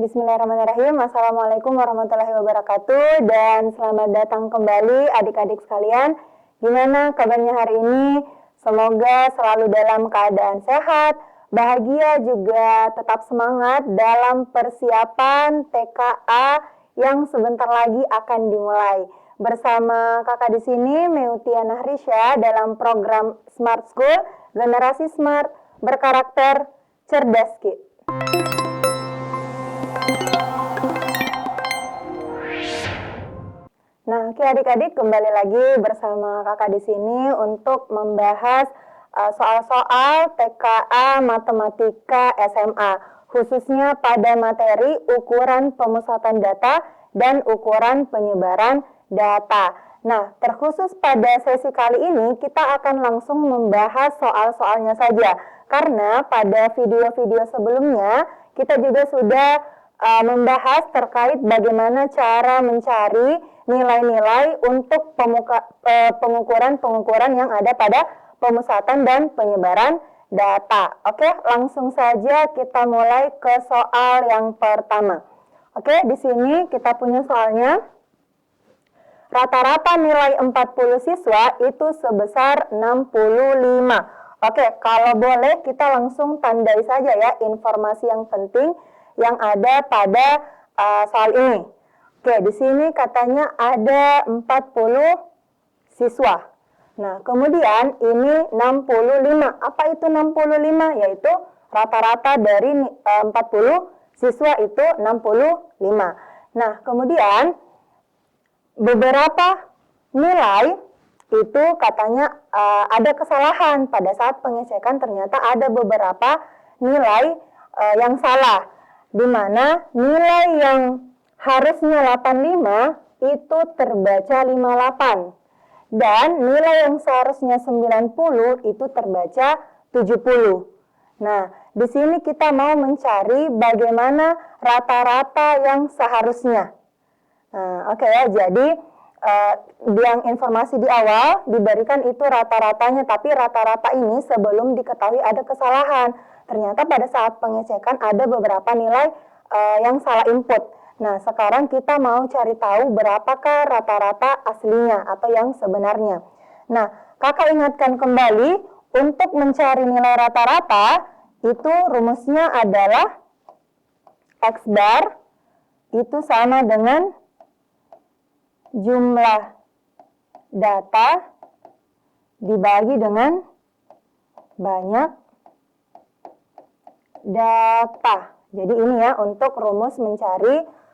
Bismillahirrahmanirrahim. Assalamualaikum warahmatullahi wabarakatuh. Dan selamat datang kembali adik-adik sekalian. Gimana kabarnya hari ini? Semoga selalu dalam keadaan sehat, bahagia, juga tetap semangat dalam persiapan TKA yang sebentar lagi akan dimulai. Bersama kakak di sini, Meutia Nahrisya, dalam program Smart School, Generasi Smart, Berkarakter, Cerdas Ki. Nah, oke adik-adik, kembali lagi bersama kakak di sini untuk membahas soal-soal TKA Matematika SMA, khususnya pada materi ukuran pemusatan data dan ukuran penyebaran data. Nah, terkhusus pada sesi kali ini kita akan langsung membahas soal-soalnya saja, karena pada video-video sebelumnya kita juga sudah membahas terkait bagaimana cara mencari nilai-nilai untuk pengukuran-pengukuran yang ada pada pemusatan dan penyebaran data. Oke, langsung saja kita mulai ke soal yang pertama. Oke, di sini kita punya soalnya. Rata-rata nilai 40 siswa itu sebesar 65. Oke, kalau boleh kita langsung tandai saja ya informasi yang penting yang ada pada soal ini. Oke, di sini katanya ada 40 siswa. Nah, kemudian ini 65. Apa itu 65? Yaitu rata-rata dari 40 siswa itu 65. Nah, kemudian beberapa nilai itu katanya ada kesalahan. Pada saat pengecekan ternyata ada beberapa nilai yang salah, di mana nilai yang harusnya 85 itu terbaca 58, dan nilai yang seharusnya 90 itu terbaca 70. Nah, di sini kita mau mencari bagaimana rata-rata yang seharusnya. Nah, oke ya, jadi yang informasi di awal diberikan itu rata-ratanya, tapi rata-rata ini sebelum diketahui ada kesalahan. Ternyata pada saat pengecekan ada beberapa nilai yang salah input. Nah, sekarang kita mau cari tahu berapakah rata-rata aslinya atau yang sebenarnya. Nah, kakak ingatkan kembali, untuk mencari nilai rata-rata itu rumusnya adalah X bar itu sama dengan jumlah data dibagi dengan banyak data. Jadi ini ya untuk rumus mencari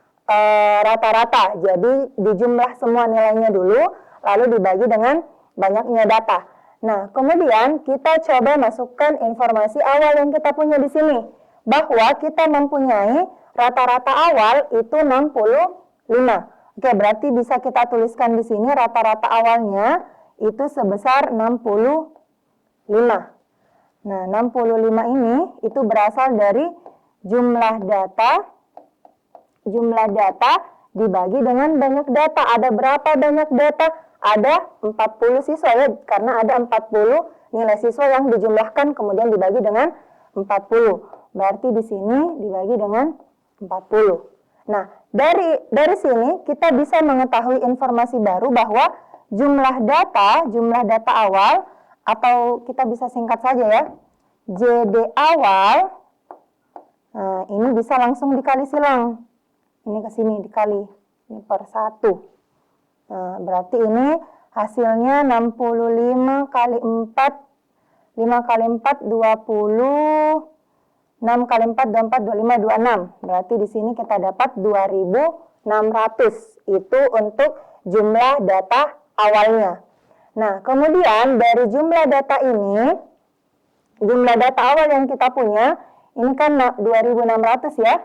rata-rata. Jadi dijumlah semua nilainya dulu, lalu dibagi dengan banyaknya data. Nah, kemudian kita coba masukkan informasi awal yang kita punya di sini, bahwa kita mempunyai rata-rata awal itu 65. Oke, berarti bisa kita tuliskan di sini rata-rata awalnya itu sebesar 65. Nah, 65 ini itu berasal dari jumlah data dibagi dengan banyak data. Ada berapa banyak data? Ada 40 siswa ya, karena ada 40 nilai siswa yang dijumlahkan kemudian dibagi dengan 40. Berarti di sini dibagi dengan 40. Nah, dari sini kita bisa mengetahui informasi baru bahwa jumlah data awal, atau kita bisa singkat saja ya, JD awal, nah ini bisa langsung dikali silang. Ini ke sini dikali, ini per 1. Nah, berarti ini hasilnya 65 kali 4, 5 kali 4, 20, 6 kali 4, 24, 25, 26. Berarti di sini kita dapat 2600. Itu untuk jumlah data awalnya. Nah, kemudian dari jumlah data ini, jumlah data awal yang kita punya, ini kan 2600 ya.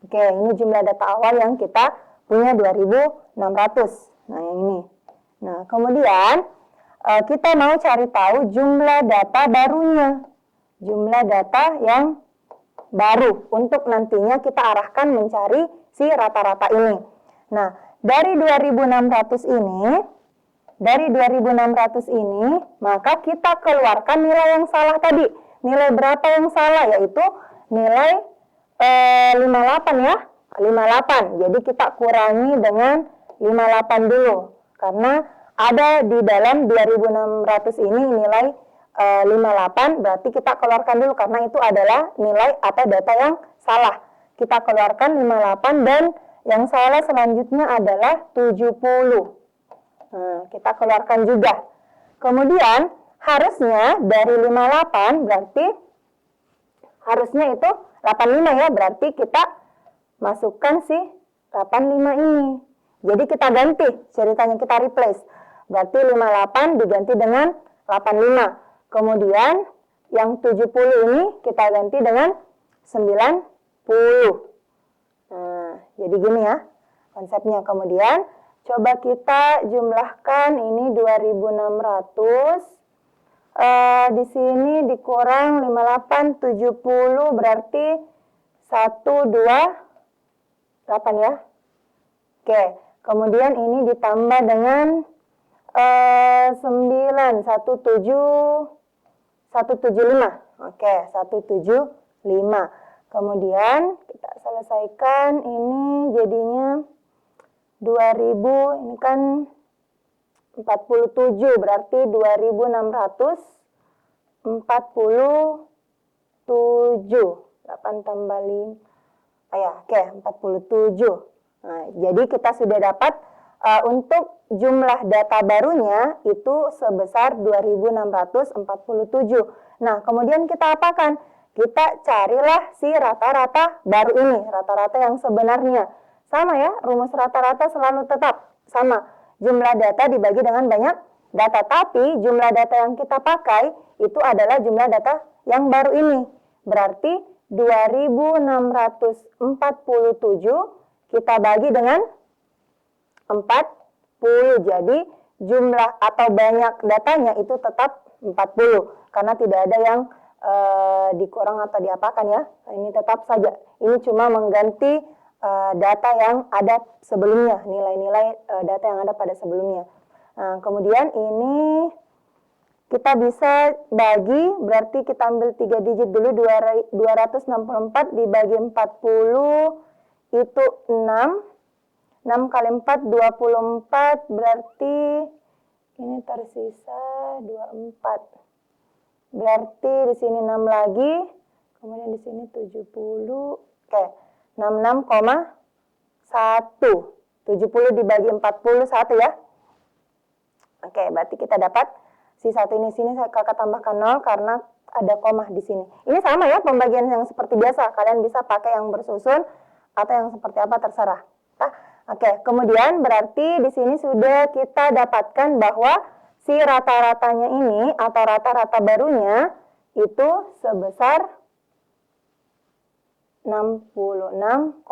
Oke, ini jumlah data awal yang kita punya 2600. Nah, yang ini. Nah, kemudian kita mau cari tahu jumlah data barunya. Jumlah data yang baru untuk nantinya kita arahkan mencari si rata-rata ini. Nah, dari 2600 ini, maka kita keluarkan nilai yang salah tadi. Nilai berapa yang salah? Yaitu nilai 58 ya. 58. Jadi kita kurangi dengan 58 dulu. Karena ada di dalam 2600 ini nilai 58, berarti kita keluarkan dulu karena itu adalah nilai atau data yang salah. Kita keluarkan 58 dan yang salah selanjutnya adalah 70. Nah, kita keluarkan juga. Kemudian harusnya dari 58 berarti harusnya itu 85 ya, berarti kita masukkan si 85 ini. Jadi kita ganti, ceritanya kita replace. Berarti 58 diganti dengan 85. Kemudian yang 70 ini kita ganti dengan 90. Nah, jadi gini ya konsepnya. Kemudian coba kita jumlahkan ini 2600. Di sini dikurang 58, 70 berarti 128 ya. Oke, kemudian ini ditambah dengan 9, 175. Oke, 175. Kemudian kita selesaikan ini jadinya 2000, ini kan 47, berarti 2647. 8 tambah 5. Oke, 47. Nah, jadi kita sudah dapat untuk jumlah data barunya itu sebesar 2647. Nah, kemudian kita apakan? Kita carilah si rata-rata baru ini, rata-rata yang sebenarnya. Sama ya, rumus rata-rata selalu tetap sama. Jumlah data dibagi dengan banyak data, tapi jumlah data yang kita pakai itu adalah jumlah data yang baru ini. Berarti 2647 kita bagi dengan 40. Jadi jumlah atau banyak datanya itu tetap 40 karena tidak ada yang dikurang atau diapakan ya. Ini tetap saja. Ini cuma mengganti data yang ada sebelumnya, nilai-nilai data yang ada pada sebelumnya. Nah, kemudian ini kita bisa bagi, berarti kita ambil 3 digit dulu, 264 dibagi 40 itu 6. 6 kali 4, 24, berarti ini tersisa 24. Berarti di sini 6 lagi, kemudian di sini 70. Oke, 66,1. 70 dibagi 41 ya. Oke, berarti kita dapat si satu ini sini kakak tambahkan 0 karena ada koma di sini. Ini sama ya pembagian yang seperti biasa. Kalian bisa pakai yang bersusun atau yang seperti apa terserah. Oke, kemudian berarti di sini sudah kita dapatkan bahwa si rata-ratanya ini atau rata-rata barunya itu sebesar 66,1.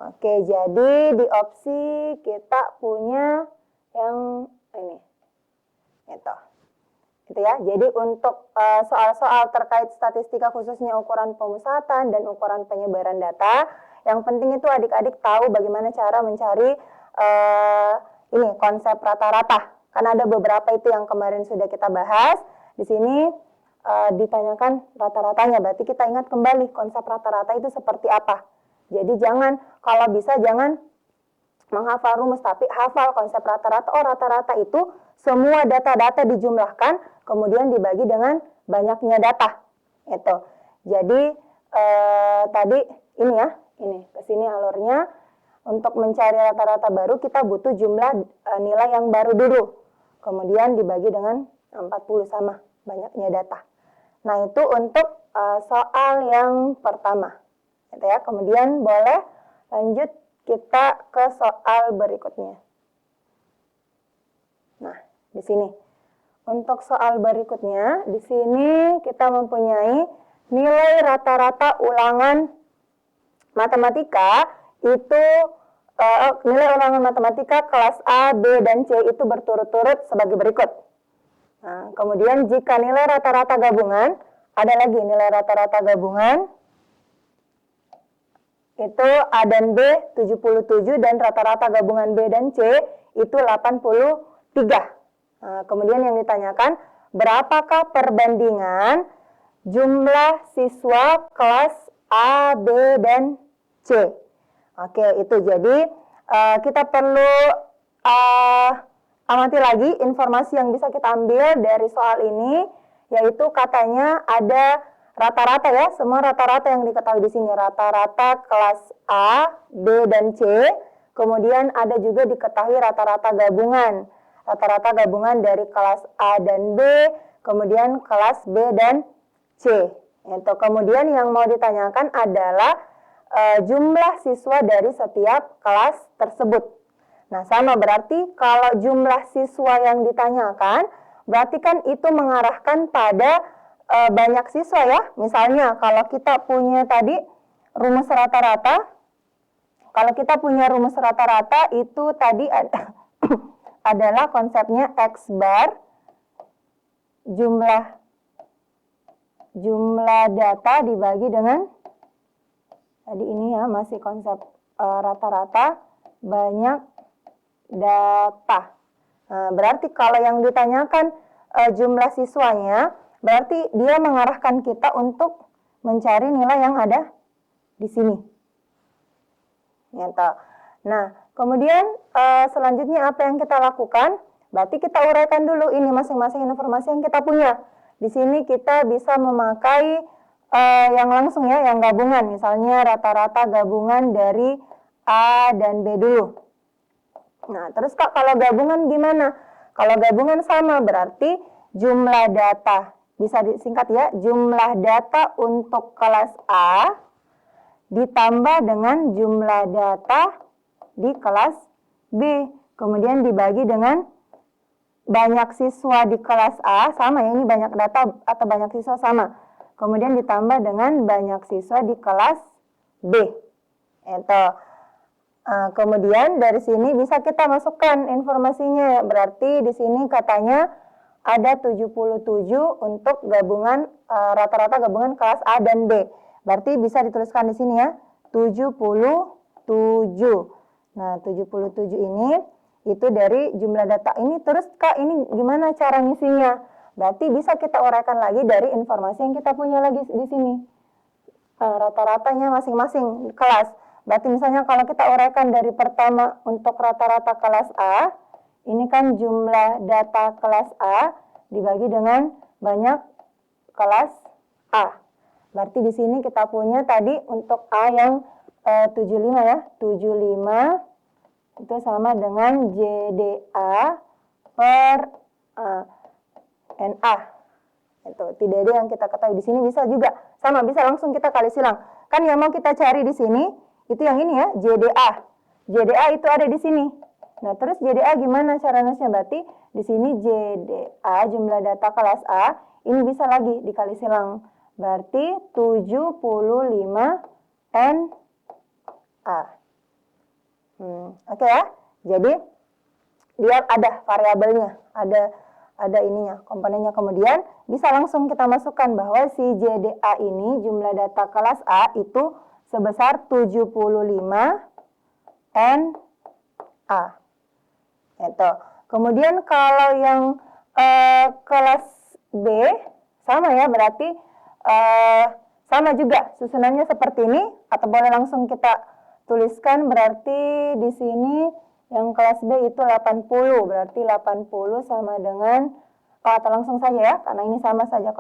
Oke, jadi di opsi kita punya yang ini. Itu ya. Jadi untuk soal-soal terkait statistika khususnya ukuran pemusatan dan ukuran penyebaran data, yang penting itu adik-adik tahu bagaimana cara mencari ini konsep rata-rata. Karena ada beberapa itu yang kemarin sudah kita bahas. Di sini ditanyakan rata-ratanya. Berarti kita ingat kembali konsep rata-rata itu seperti apa. Jadi kalau bisa jangan menghafal rumus, tapi hafal konsep rata-rata. Oh, rata-rata itu semua data-data dijumlahkan, kemudian dibagi dengan banyaknya data. Itu. Jadi tadi ini ya, ini ke sini alurnya. Untuk mencari rata-rata baru kita butuh jumlah nilai yang baru dulu. Kemudian dibagi dengan 40 sama banyaknya data. Nah, itu untuk soal yang pertama. Gitu ya. Kemudian boleh lanjut kita ke soal berikutnya. Nah, di sini. Untuk soal berikutnya, di sini kita mempunyai nilai rata-rata ulangan matematika itu nilai ulangan matematika kelas A, B, dan C itu berturut-turut sebagai berikut. Nah, kemudian jika nilai rata-rata gabungan, ada lagi nilai rata-rata gabungan, itu A dan B 77 dan rata-rata gabungan B dan C itu 83. Nah, kemudian yang ditanyakan, berapakah perbandingan jumlah siswa kelas A, B, dan C. Oke, itu jadi kita perlu amati lagi informasi yang bisa kita ambil dari soal ini, yaitu katanya ada rata-rata ya, semua rata-rata yang diketahui di sini, rata-rata kelas A, B, dan C. Kemudian ada juga diketahui rata-rata gabungan dari kelas A dan B, kemudian kelas B dan C. Itu. Kemudian yang mau ditanyakan adalah jumlah siswa dari setiap kelas tersebut. Nah, sama berarti kalau jumlah siswa yang ditanyakan, berarti kan itu mengarahkan pada banyak siswa ya. Misalnya kalau kita punya tadi rumus rata-rata, itu tadi adalah konsepnya X bar, jumlah data dibagi dengan, tadi ini ya masih konsep rata-rata, banyak data. Nah, berarti kalau yang ditanyakan jumlah siswanya, berarti dia mengarahkan kita untuk mencari nilai yang ada di sini. Gitu. Nah, kemudian selanjutnya apa yang kita lakukan? Berarti kita uraikan dulu ini masing-masing informasi yang kita punya. Di sini kita bisa memakai yang langsung ya, yang gabungan. Misalnya rata-rata gabungan dari A dan B dulu. Nah, terus Kak, kalau gabungan gimana? Kalau gabungan sama, berarti jumlah data. Bisa disingkat ya, jumlah data untuk kelas A ditambah dengan jumlah data di kelas B. Kemudian dibagi dengan banyak siswa di kelas A, sama ya, ini banyak data atau banyak siswa sama. Kemudian ditambah dengan banyak siswa di kelas B. Itu. Kemudian dari sini bisa kita masukkan informasinya. Berarti di sini katanya ada 77 untuk gabungan rata-rata gabungan kelas A dan B. Berarti bisa dituliskan di sini ya, 77. Nah, 77 ini itu dari jumlah data ini. Terus Kak, ini gimana cara ngisinya? Berarti bisa kita uraikan lagi dari informasi yang kita punya lagi di sini. Rata-ratanya masing-masing kelas. Berarti misalnya kalau kita uraikan dari pertama untuk rata-rata kelas A, ini kan jumlah data kelas A dibagi dengan banyak kelas A. Berarti di sini kita punya tadi untuk A yang 75 ya, 75 itu sama dengan JDA per NA. Itu TDD yang kita ketahui di sini bisa juga sama, bisa langsung kita kali silang. Kan yang mau kita cari di sini itu yang ini ya, JDA. JDA itu ada di sini. Nah, terus JDA gimana cara nulisnya? Berarti di sini JDA jumlah data kelas A ini bisa lagi dikali silang. Berarti 75 NA. Oke ya. Jadi dia ada variabelnya, ada ininya, komponennya. Kemudian bisa langsung kita masukkan bahwa si JDA ini jumlah data kelas A itu sebesar 75 NA. Itu. Kemudian kalau yang kelas B sama ya, berarti sama juga susunannya seperti ini, atau boleh langsung kita tuliskan. Berarti di sini yang kelas B itu 80, berarti 80 sama dengan, atau langsung saja ya, karena ini sama saja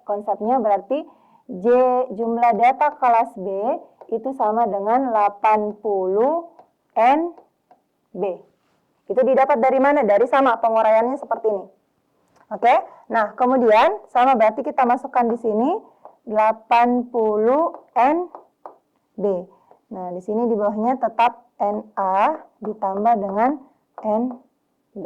konsepnya berarti jumlah data kelas B itu sama dengan 80 NB. Itu didapat dari mana? Dari sama penguraiannya seperti ini. Oke, nah kemudian sama berarti kita masukkan di sini 80 NB. Nah, di sini di bawahnya tetap NA ditambah dengan NB.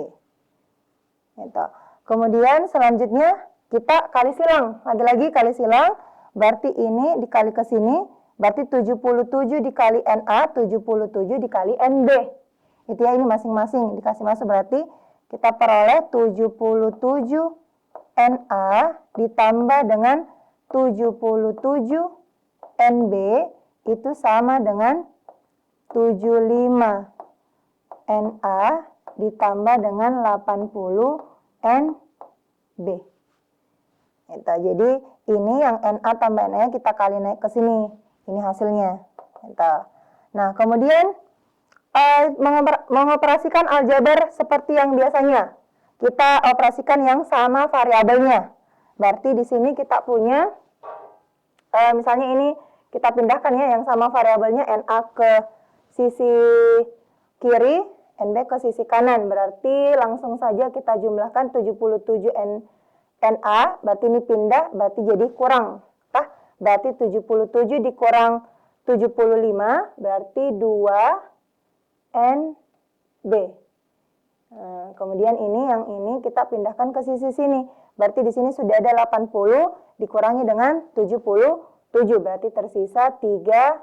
Gitu. Kemudian selanjutnya kita kali silang. Lagi-lagi kali silang, berarti ini dikali ke sini, berarti 77 dikali NA, 77 dikali NB. Itu ya, ini masing-masing dikasih masuk, berarti kita peroleh 77 NA ditambah dengan 77 NB itu sama dengan 75 NA ditambah dengan 80 NB. Itu. Jadi ini yang NA tambah NA kita kali naik ke sini. Ini hasilnya. Gitu. Nah, kemudian mengoperasikan aljabar seperti yang biasanya. Kita operasikan yang sama variabelnya. Berarti di sini kita punya, misalnya ini kita pindahkan ya yang sama variabelnya NA ke sisi kiri, NB ke sisi kanan. Berarti langsung saja kita jumlahkan 77 NA, berarti ini pindah, berarti jadi kurang. Berarti 77 dikurang 75, berarti 2 NB. Nah, kemudian yang ini kita pindahkan ke sisi sini. Berarti di sini sudah ada 80 dikurangi dengan 77. Berarti tersisa 3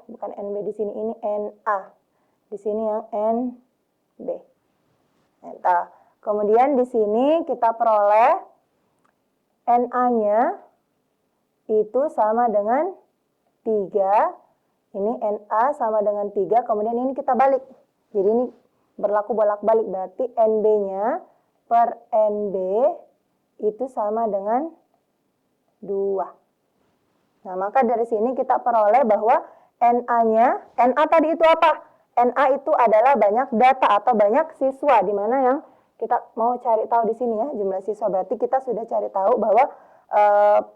bukan NB di sini, ini NA. Di sini yang NB. Nah, kemudian di sini kita peroleh NA-nya itu sama dengan 3. Ini NA sama dengan 3, kemudian ini kita balik. Jadi ini berlaku bolak-balik, berarti NB-nya per NB itu sama dengan 2. Nah, maka dari sini kita peroleh bahwa NA-nya, NA tadi itu apa? NA itu adalah banyak data atau banyak siswa, di mana yang kita mau cari tahu di sini ya, jumlah siswa. Berarti kita sudah cari tahu bahwa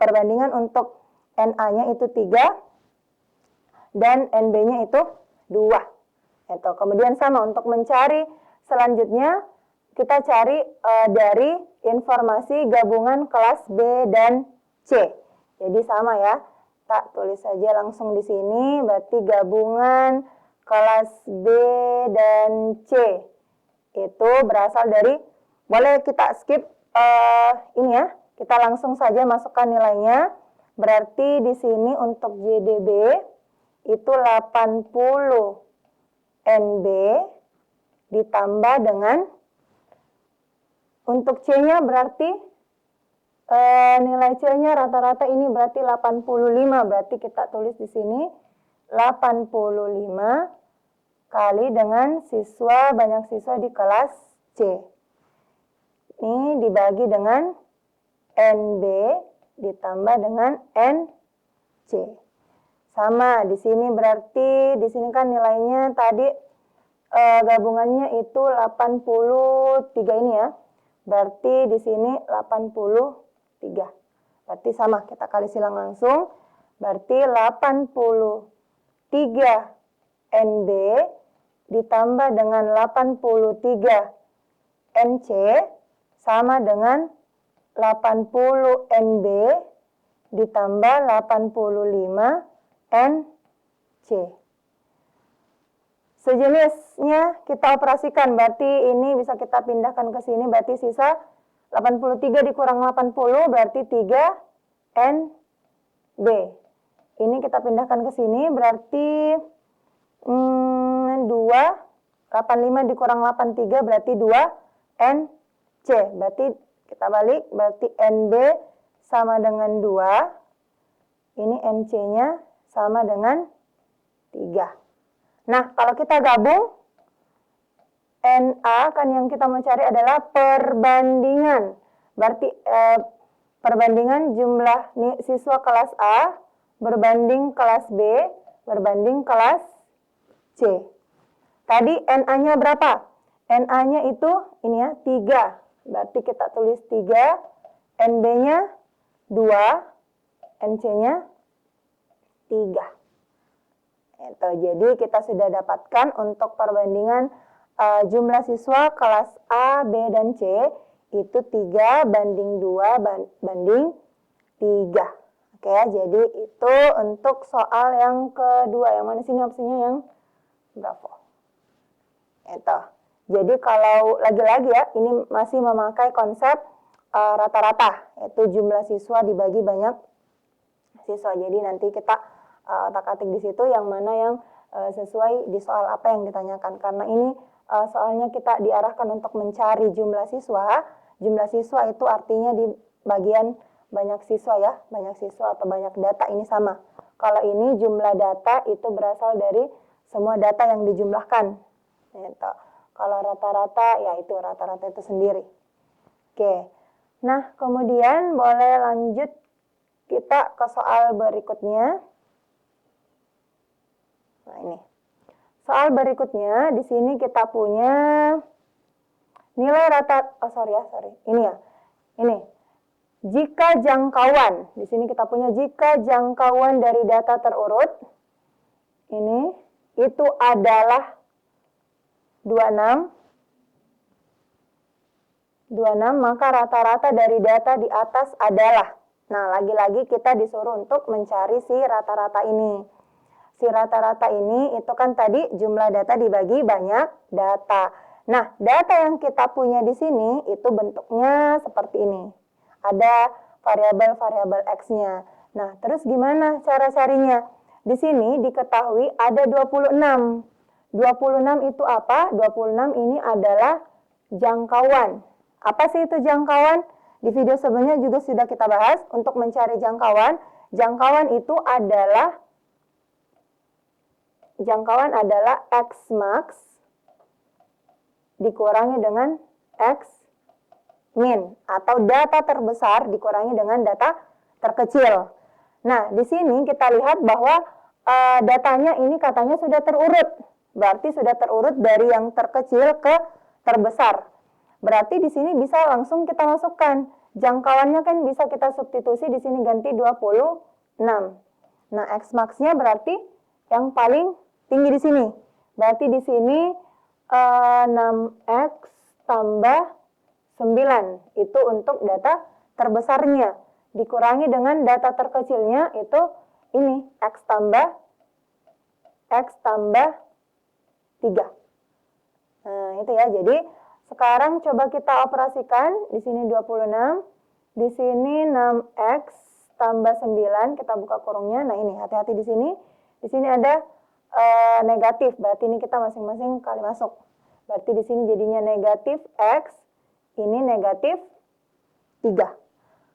perbandingan untuk NA-nya itu 3 dan NB-nya itu 2. Itu. Kemudian sama untuk mencari selanjutnya kita cari dari informasi gabungan kelas B dan C. Jadi sama ya. Tak tulis saja langsung di sini, berarti gabungan kelas B dan C itu berasal dari, boleh kita skip ini ya. Kita langsung saja masukkan nilainya. Berarti di sini untuk JDB itu 80 NB ditambah dengan untuk C-nya berarti nilai C-nya rata-rata ini berarti 85. Berarti kita tulis di sini 85 kali dengan banyak siswa di kelas C. Ini dibagi dengan NB ditambah dengan NC. Sama di sini berarti di sini kan nilainya tadi gabungannya itu 83 ini ya. Berarti di sini 83. Berarti sama, kita kali silang langsung. Berarti 83 NB ditambah dengan 83 NC sama dengan 80 NB ditambah 85 NC. Sejenisnya kita operasikan, berarti ini bisa kita pindahkan ke sini, berarti sisa 83 dikurang 80, berarti 3 NB. Ini kita pindahkan ke sini, berarti 2, 85 dikurang 83, berarti 2 NC. Berarti kita balik, berarti NB sama dengan 2, ini NC-nya sama dengan 3. Nah, kalau kita gabung, NA kan yang kita mau cari adalah perbandingan. Berarti perbandingan jumlah siswa kelas A berbanding kelas B berbanding kelas C. Tadi NA-nya berapa? NA-nya itu ini ya, 3. Berarti kita tulis 3, NB-nya 2, NC-nya 3. Itu. Jadi kita sudah dapatkan untuk perbandingan jumlah siswa kelas A, B, dan C itu 3 banding 2 banding 3. Oke, jadi itu untuk soal yang kedua. Yang mana sini opsinya yang berapa? Itu. Jadi kalau lagi-lagi ya, ini masih memakai konsep rata-rata, yaitu jumlah siswa dibagi banyak siswa. Jadi nanti kita otak-atik di situ yang mana yang sesuai di soal apa yang ditanyakan. Karena ini soalnya kita diarahkan untuk mencari jumlah siswa. Jumlah siswa itu artinya di bagian banyak siswa ya, banyak siswa atau banyak data ini sama. Kalau ini jumlah data itu berasal dari semua data yang dijumlahkan. Gitu. Kalau rata-rata ya itu rata-rata itu sendiri. Oke. Nah, kemudian boleh lanjut kita ke soal berikutnya. Nah, ini. Soal berikutnya, di sini kita punya nilai rata, ini ya. Ini. Jika jangkauan, di sini kita punya jika jangkauan dari data terurut, ini, itu adalah 26, maka rata-rata dari data di atas adalah. Nah, lagi-lagi kita disuruh untuk mencari si rata-rata ini. Si rata-rata ini itu kan tadi jumlah data dibagi banyak data. Nah, data yang kita punya di sini itu bentuknya seperti ini. Ada variabel-variabel X-nya. Nah, terus gimana cara carinya? Di sini diketahui ada 26. 26 itu apa? 26 ini adalah jangkauan. Apa sih itu jangkauan? Di video sebelumnya juga sudah kita bahas untuk mencari jangkauan. Jangkauan adalah X max dikurangi dengan X min atau data terbesar dikurangi dengan data terkecil. Nah, di sini kita lihat bahwa datanya ini katanya sudah terurut. Berarti sudah terurut dari yang terkecil ke terbesar. Berarti di sini bisa langsung kita masukkan. Jangkauannya kan bisa kita substitusi di sini ganti 26. Nah, X max-nya berarti yang paling tinggi di sini. Berarti di sini 6X tambah 9. Itu untuk data terbesarnya. Dikurangi dengan data terkecilnya itu ini. X tambah 3. Nah, itu ya. Jadi, sekarang coba kita operasikan. Di sini 26. Di sini 6X tambah 9. Kita buka kurungnya. Nah, ini. Hati-hati di sini. Di sini ada negatif, berarti ini kita masing-masing kali masuk. Berarti di sini jadinya negatif X, ini negatif 3.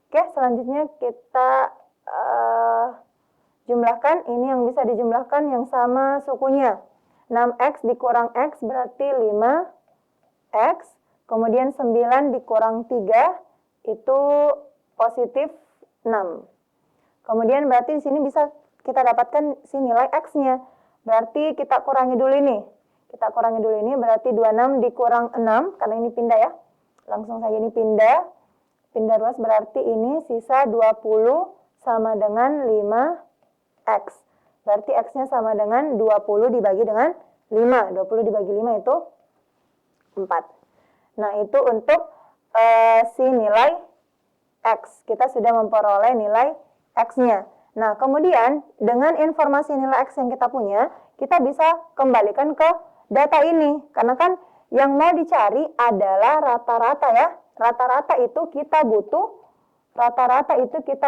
Oke, selanjutnya kita jumlahkan. Ini yang bisa dijumlahkan yang sama sukunya. 6X dikurang X berarti 5X. Kemudian 9 dikurang 3 itu positif 6. Kemudian berarti di sini bisa kita dapatkan si nilai X-nya. Berarti kita kurangi dulu ini. Kita kurangi dulu ini berarti 26 dikurang 6. Karena ini pindah ya. Langsung saja ini pindah. Pindah ruas berarti ini sisa 20 sama dengan 5X. Berarti X-nya sama dengan 20 dibagi dengan 5. 20 dibagi 5 itu 4. Nah, itu untuk si nilai X. Kita sudah memperoleh nilai X-nya. Nah, kemudian dengan informasi nilai X yang kita punya, kita bisa kembalikan ke data ini. Karena kan yang mau dicari adalah rata-rata ya. Rata-rata itu kita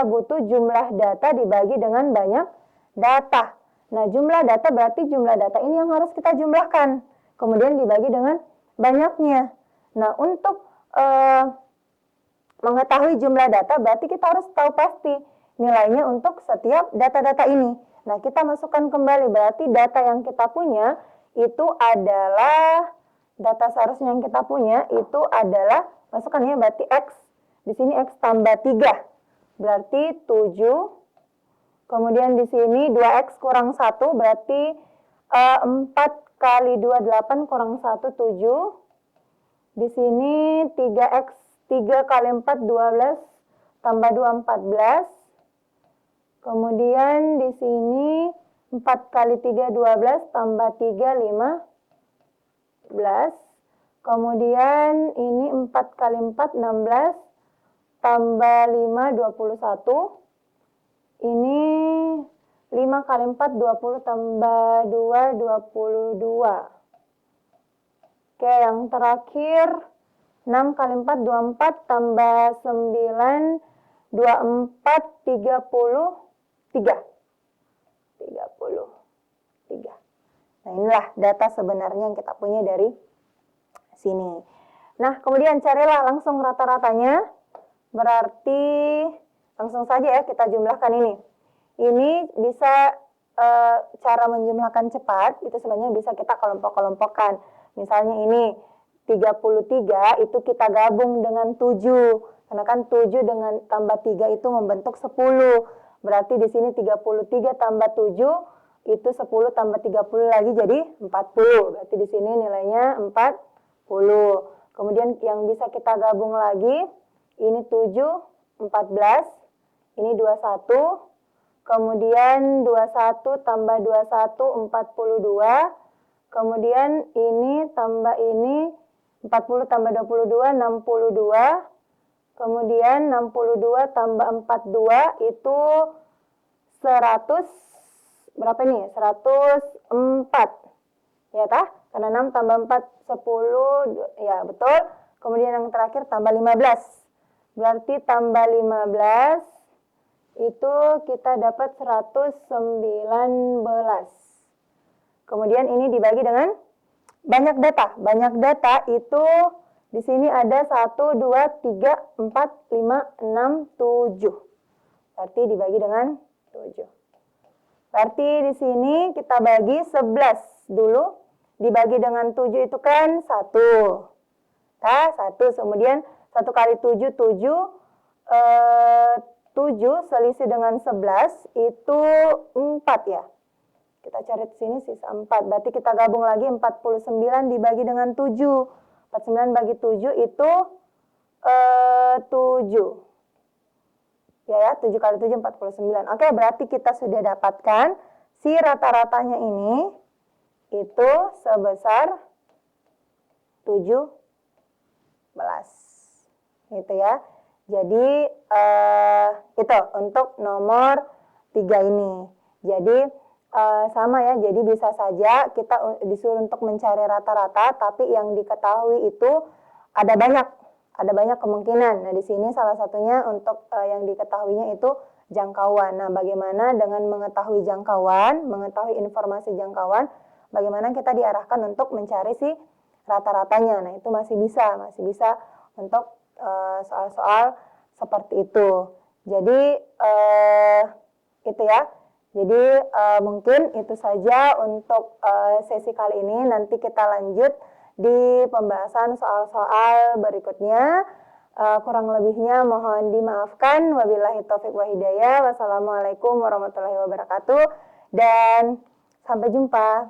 butuh jumlah data dibagi dengan banyak data. Nah, jumlah data berarti jumlah data ini yang harus kita jumlahkan. Kemudian dibagi dengan banyaknya. Nah, untuk mengetahui jumlah data berarti kita harus tahu pasti nilainya untuk setiap data-data ini. Nah, kita masukkan kembali. Berarti data yang kita punya itu adalah, data seharusnya yang kita punya itu adalah, masukkan ya, berarti X. Di sini X tambah 3. Berarti 7. Kemudian di sini 2X kurang 1. Berarti 4 kali 2, 8 kurang 1, 7. Di sini 3X, 3 kali 4, 12. Tambah 2, 14. Kemudian di sini 4 kali 3, 12, tambah 3, 15. Kemudian ini 4 kali 4, 16, tambah 5, 21. Ini 5 kali 4, 20, tambah 2, 22. Oke, yang terakhir 6 kali 4, 24, tambah 9, 24, 33. Nah, inilah data sebenarnya yang kita punya dari sini. Nah, kemudian carilah langsung rata-ratanya. Berarti langsung saja ya kita jumlahkan ini. Ini bisa cara menjumlahkan cepat, itu sebenarnya bisa kita kelompok-kelompokkan. Misalnya ini 33 itu kita gabung dengan 7. Karena kan 7 dengan tambah 3 itu membentuk 10. Berarti di sini 33 tambah 7 itu 10 tambah 30 lagi jadi 40. Berarti di sini nilainya 40. Kemudian yang bisa kita gabung lagi, ini 7, 14, ini 21. Kemudian 21 tambah 21, 42. Kemudian ini tambah ini, 40 tambah 22, 62. Kemudian 62 tambah 42 itu 100, berapa nih? 104. Ya tah? Karena 6 tambah 4, 10, ya betul. Kemudian yang terakhir tambah 15. Berarti tambah 15 itu kita dapat 119. Kemudian ini dibagi dengan banyak data. Banyak data itu di sini ada 1, 2, 3, 4, 5, 6, 7. Berarti dibagi dengan 7. Berarti di sini kita bagi 11 dulu. Dibagi dengan 7 itu kan 1. Nah, 1. Kemudian 1 kali 7, 7. 7 selisih dengan 11 itu 4 ya. Kita cari di sini sisa 4. Berarti kita gabung lagi 49 dibagi dengan 7. 49 bagi 7 itu 7. Ya, 7 kali 7 49. Oke, berarti kita sudah dapatkan si rata-ratanya ini itu sebesar 17. Gitu ya. Jadi itu untuk nomor 3 ini. Jadi sama ya, jadi bisa saja kita disuruh untuk mencari rata-rata, tapi yang diketahui itu ada banyak kemungkinan. Nah, di sini salah satunya untuk yang diketahuinya itu jangkauan. Nah, bagaimana dengan mengetahui jangkauan, mengetahui informasi jangkauan, bagaimana kita diarahkan untuk mencari si rata-ratanya. Nah, itu masih bisa untuk soal-soal seperti itu. Jadi itu ya. Jadi mungkin itu saja untuk sesi kali ini. Nanti kita lanjut di pembahasan soal-soal berikutnya. Kurang lebihnya mohon dimaafkan. Wabillahi taufiq wa hidayah. Wassalamualaikum warahmatullahi wabarakatuh. Dan sampai jumpa.